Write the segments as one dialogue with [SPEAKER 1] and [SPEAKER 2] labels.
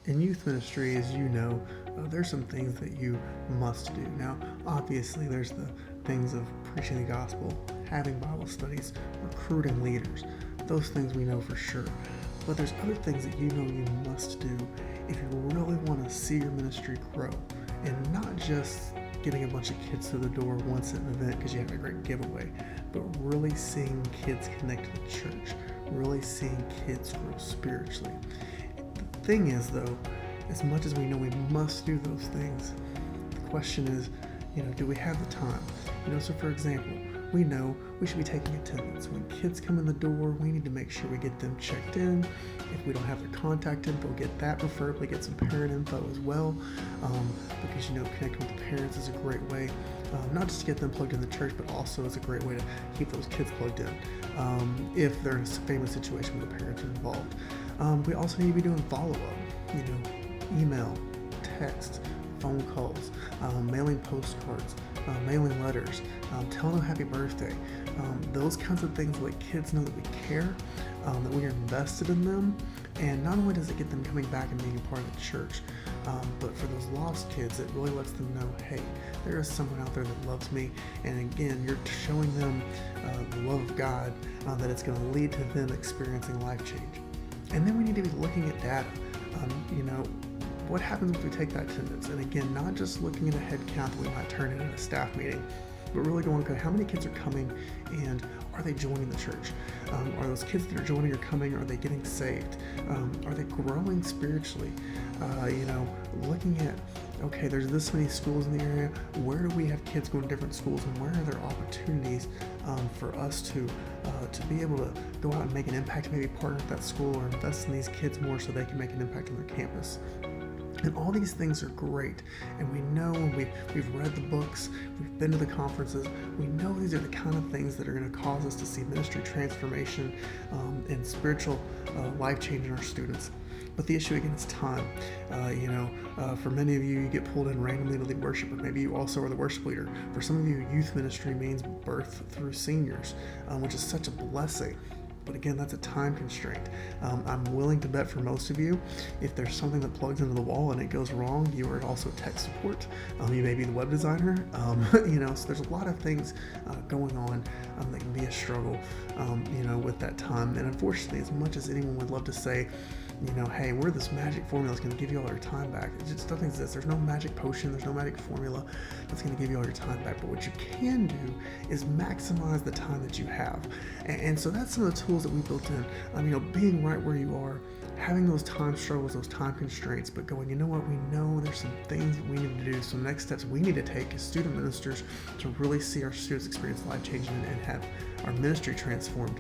[SPEAKER 1] In youth ministry, as you know, there's some things that you must do. Now, obviously, there's the things of preaching the gospel, having Bible studies, recruiting leaders. Those things we know for sure. But there's other things that you know you must do if you really want to see your ministry grow, and not just getting a bunch of kids through the door once at an event because you have a great giveaway, but really seeing kids connect to the church, really seeing kids grow spiritually. The thing is, though, as much as we know we must do those things, the question is, do we have the time? So for example, we know we should be taking attendance. When kids come in the door, we need to make sure we get them checked in. If we don't have their contact info, get that, preferably get some parent info as well, because connecting with the parents is a great way, not just to get them plugged in the church, but also is a great way to keep those kids plugged in if they're in a family situation where the parents are involved. We also need to be doing follow-up, email, text, phone calls, mailing postcards, mailing letters, telling them happy birthday. Those kinds of things let kids know that we care, that we are invested in them, and not only does it get them coming back and being a part of the church, but for those lost kids, it really lets them know, hey, there is someone out there that loves me, and again, you're showing them the love of God, that it's going to lead to them experiencing life change. And then we need to be looking at data. What happens if we take that attendance? And again, not just looking at a head count that we might turn in a staff meeting, but really going, okay, how many kids are coming and are they joining the church? Are those kids that are joining or coming, are they getting saved? Are they growing spiritually? Looking at, okay, there's this many schools in the area. Where do we have kids going to different schools, and where are there opportunities for us to be able to go out and make an impact, maybe partner with that school or invest in these kids more so they can make an impact on their campus? And all these things are great, and we know, we've read the books, we've been to the conferences, we know these are the kind of things that are going to cause us to see ministry transformation and spiritual life change in our students. But the issue again is time. For many of you, you get pulled in randomly to lead worship, or maybe you also are the worship leader. For some of you, youth ministry means birth through seniors, which is such a blessing. But again, that's a time constraint. I'm willing to bet for most of you, if there's something that plugs into the wall and it goes wrong, you are also tech support. You may be the web designer. So there's a lot of things going on that can be a struggle, with that time. And unfortunately, as much as anyone would love to say, hey, we're this magic formula that's going to give you all your time back, it just doesn't exist. There's no magic potion, there's no magic formula that's going to give you all your time back. But what you can do is maximize the time that you have. And so that's some of the tools that we built in. Being right where you are, having those time struggles, those time constraints, but going, what, we know there's some things that we need to do, some next steps we need to take as student ministers to really see our students experience life changing and have our ministry transformed.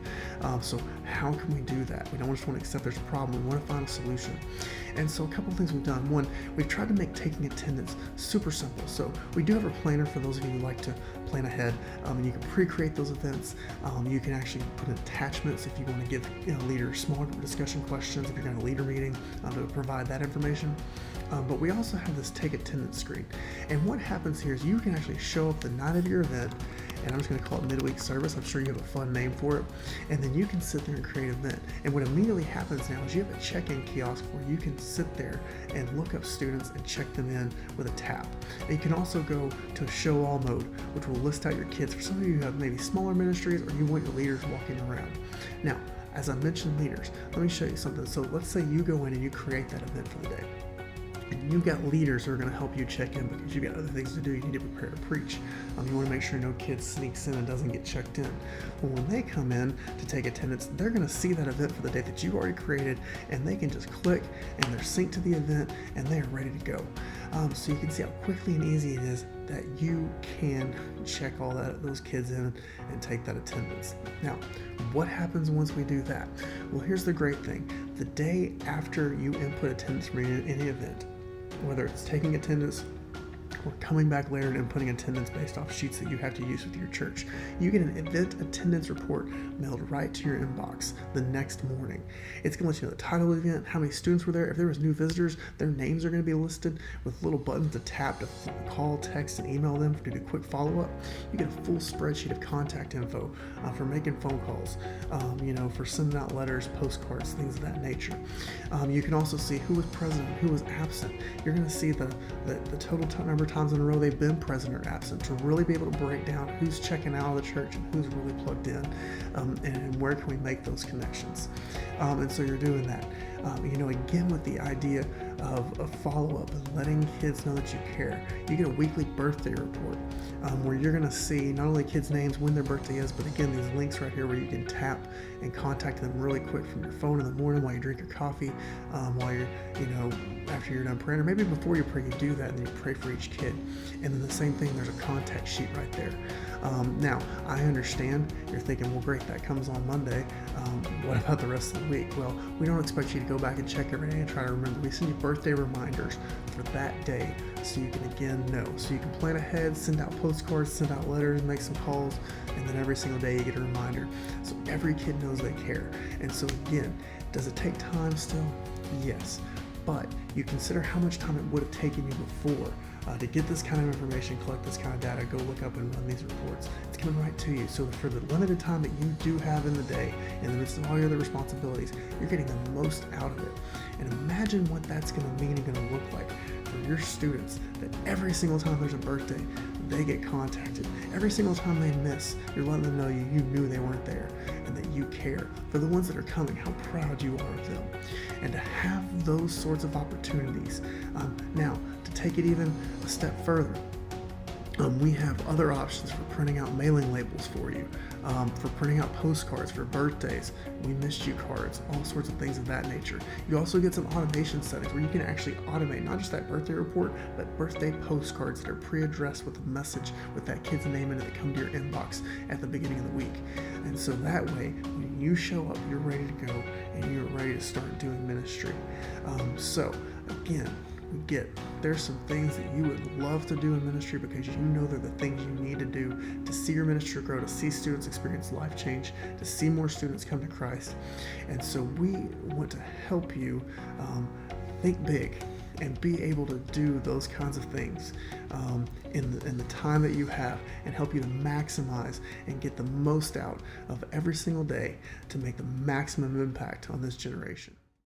[SPEAKER 1] So how can we do that? We don't just want to accept there's a problem, we want to find a solution. And so a couple of things we've done. One, we've tried to make taking attendance super simple. So we do have a planner for those of you who like to plan ahead, and you can pre-create those events. You can actually put in attachments if you want to give leaders small group discussion questions, if you're going to lead a meeting, to provide that information. But we also have this take attendance screen. And what happens here is you can actually show up the night of your event, and I'm just going to call it midweek service. I'm sure you have a fun name for it. And then you can sit there and create an event. And what immediately happens now is you have a check-in kiosk where you can sit there and look up students and check them in with a tap. And you can also go to a show all mode, which will list out your kids. For some of you who have maybe smaller ministries, or you want your leaders walking around. Now, as I mentioned leaders, let me show you something. So let's say you go in and you create that event for the day. And you've got leaders who are going to help you check in because you've got other things to do. You need to prepare to preach. You want to make sure no kid sneaks in and doesn't get checked in. Well, when they come in to take attendance, they're going to see that event for the day that you've already created, and they can just click and they're synced to the event and they are ready to go. So you can see how quickly and easy it is that you can check all those kids in and take that attendance. Now, what happens once we do that? Well, here's the great thing. The day after you input attendance for any event, whether it's taking attendance or coming back later and inputting attendance based off sheets that you have to use with your church. You get an event attendance report mailed right to your inbox the next morning. It's going to let you know the title of the event, how many students were there. If there was new visitors, their names are going to be listed with little buttons to tap to call, text, and email them to do a quick follow-up. You get a full spreadsheet of contact info for making phone calls, for sending out letters, postcards, things of that nature. You can also see who was present, who was absent. You're going to see the total number of times in a row they've been present or absent to really be able to break down who's checking out of the church and who's really plugged in, and where can we make those connections. And so you're doing that. Again, with the idea of follow-up and letting kids know that you care. You get a weekly birthday report where you're going to see not only kids' names, when their birthday is, but again, these links right here where you can tap and contact them really quick from your phone in the morning while you drink your coffee, while you're, after you're done praying, or maybe before you pray, you do that and you pray for each kid. And then the same thing, there's a contact sheet right there. Now, I understand you're thinking, well, great, that comes on Monday. What about the rest of the week? Well, we don't expect you to go back and check every day and try to remember. We send you birthday reminders for that day so you can, again, know. So you can plan ahead, send out postcards, send out letters, make some calls, and then every single day you get a reminder. So every kid knows they care. And so, again, does it take time still? Yes. But you consider how much time it would have taken you before to get this kind of information, collect this kind of data, go look up and run these reports. It's coming right to you. So for the limited time that you do have in the day, in the midst of all your other responsibilities, you're getting the most out of it. And imagine what that's going to mean and going to look like for your students, that every single time there's a birthday, they get contacted. Every single time they miss, you're letting them know you knew they weren't there and that you care. For the ones that are coming, how proud you are of them. And to have those sorts of opportunities. Now, to take it even a step further, we have other options for printing out mailing labels for you, for printing out postcards for birthdays, we missed you cards, all sorts of things of that nature. You also get some automation settings where you can actually automate not just that birthday report, but birthday postcards that are pre-addressed with a message with that kid's name in it that come to your inbox at the beginning of the week. And so that way, when you show up, you're ready to go and you're ready to start doing ministry. So again, there's some things that you would love to do in ministry because you know they're the things you need to do to see your ministry grow, to see students experience life change, to see more students come to Christ. And so we want to help you think big and be able to do those kinds of things in the time that you have, and help you to maximize and get the most out of every single day to make the maximum impact on this generation.